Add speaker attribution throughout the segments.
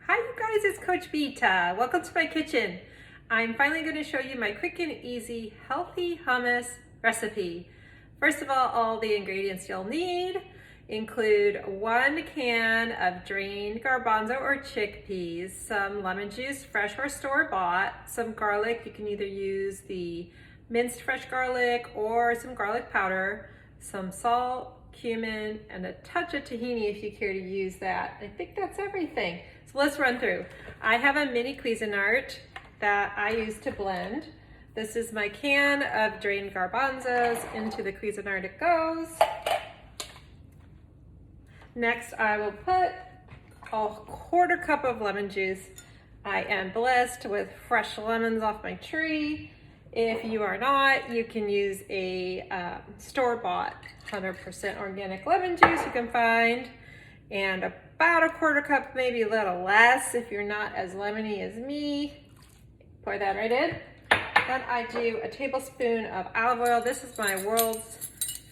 Speaker 1: Hi you guys, it's Coach Vita. Welcome to my kitchen. I'm finally going to show you my quick and easy healthy hummus recipe. First of all the ingredients you'll need include 1 can of drained garbanzo or chickpeas, some lemon juice, fresh or store-bought, some garlic. You can either use the minced fresh garlic or some garlic powder, some salt, cumin, and a touch of tahini if you care to use that. I think that's everything. So let's run through. I have a mini Cuisinart that I use to blend. This is my can of drained garbanzos. Into the Cuisinart it goes. Next, I will put a 1/4 cup of lemon juice. I am blessed with fresh lemons off my tree. If you are not, you can use a store-bought 100% organic lemon juice you can find, and about a 1/4 cup, maybe a little less if you're not as lemony as me. Pour that right in. Then I do a tablespoon of olive oil. This is my world's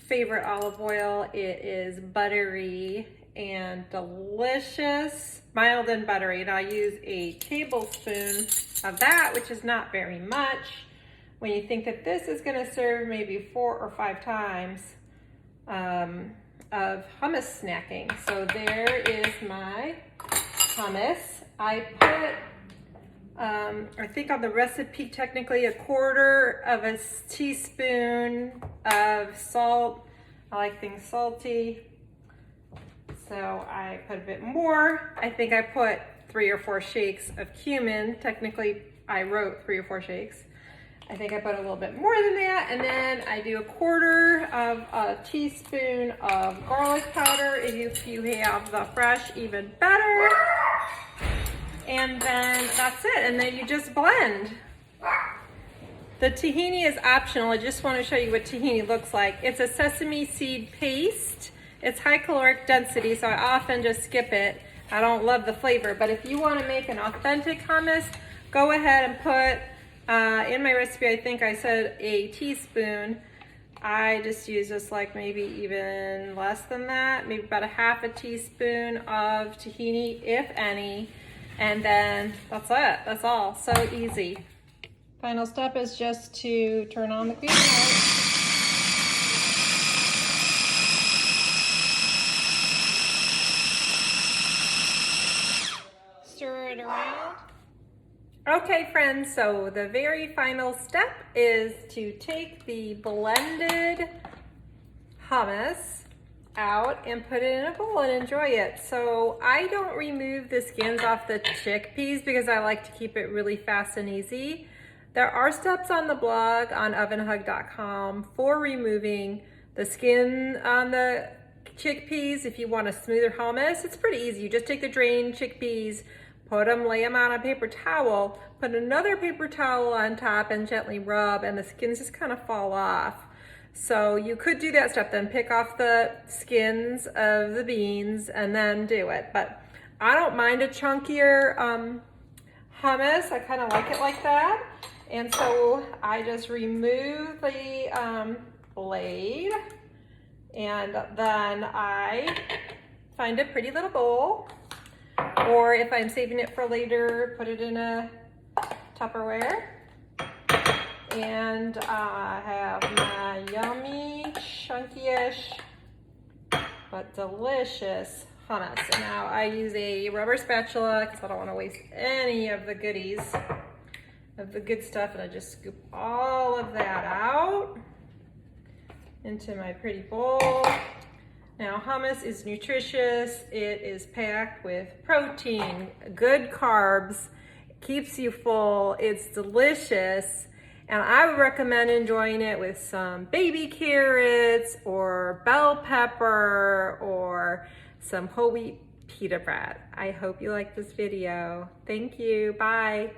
Speaker 1: favorite olive oil. It is buttery and delicious, mild and buttery. And I use a tablespoon of that, which is not very much. When you think that this is going to serve maybe 4 or 5 times of hummus snacking. So there is my hummus. I put, I think on the recipe, technically 1/4 of a teaspoon of salt. I like things salty, so I put a bit more. I think I put 3 or 4 shakes of cumin. Technically, I wrote 3 or 4 shakes. I think I put a little bit more than that, and then I do 1/4 of a teaspoon of garlic powder. If you have the fresh, even better. And then that's it, and then you just blend. The tahini is optional. I just want to show you what tahini looks like. It's a sesame seed paste. It's high caloric density, so I often just skip it. I don't love the flavor, but if you want to make an authentic hummus, go ahead and put, in my recipe, I think I said a teaspoon. I just use just like maybe even less than that, maybe about a 1/2 teaspoon of tahini, if any. And then that's it, that's all, so easy. Final step is just to turn on the Cuisinart. Stir it around. Okay friends, so the very final step is to take the blended hummus out and put it in a bowl and enjoy it. So I don't remove the skins off the chickpeas because I like to keep it really fast and easy. There are steps on the blog on ovenhug.com for removing the skin on the chickpeas if you want a smoother hummus. It's pretty easy. You just take the drained chickpeas, lay them on a paper towel, put another paper towel on top and gently rub, and the skins just kind of fall off. So you could do that step, then pick off the skins of the beans and then do it. But I don't mind a chunkier hummus. I kind of like it like that. And so I just remove the blade, and then I find a pretty little bowl. Or if I'm saving it for later, put it in a Tupperware. And I have my yummy, chunky-ish, but delicious hummus. And now I use a rubber spatula because I don't want to waste any of the goodies, of the good stuff. And I just scoop all of that out into my pretty bowl. Now hummus is nutritious. It is packed with protein, good carbs, keeps you full, it's delicious, and I would recommend enjoying it with some baby carrots or bell pepper or some whole wheat pita bread. I hope you like this video. Thank you, bye.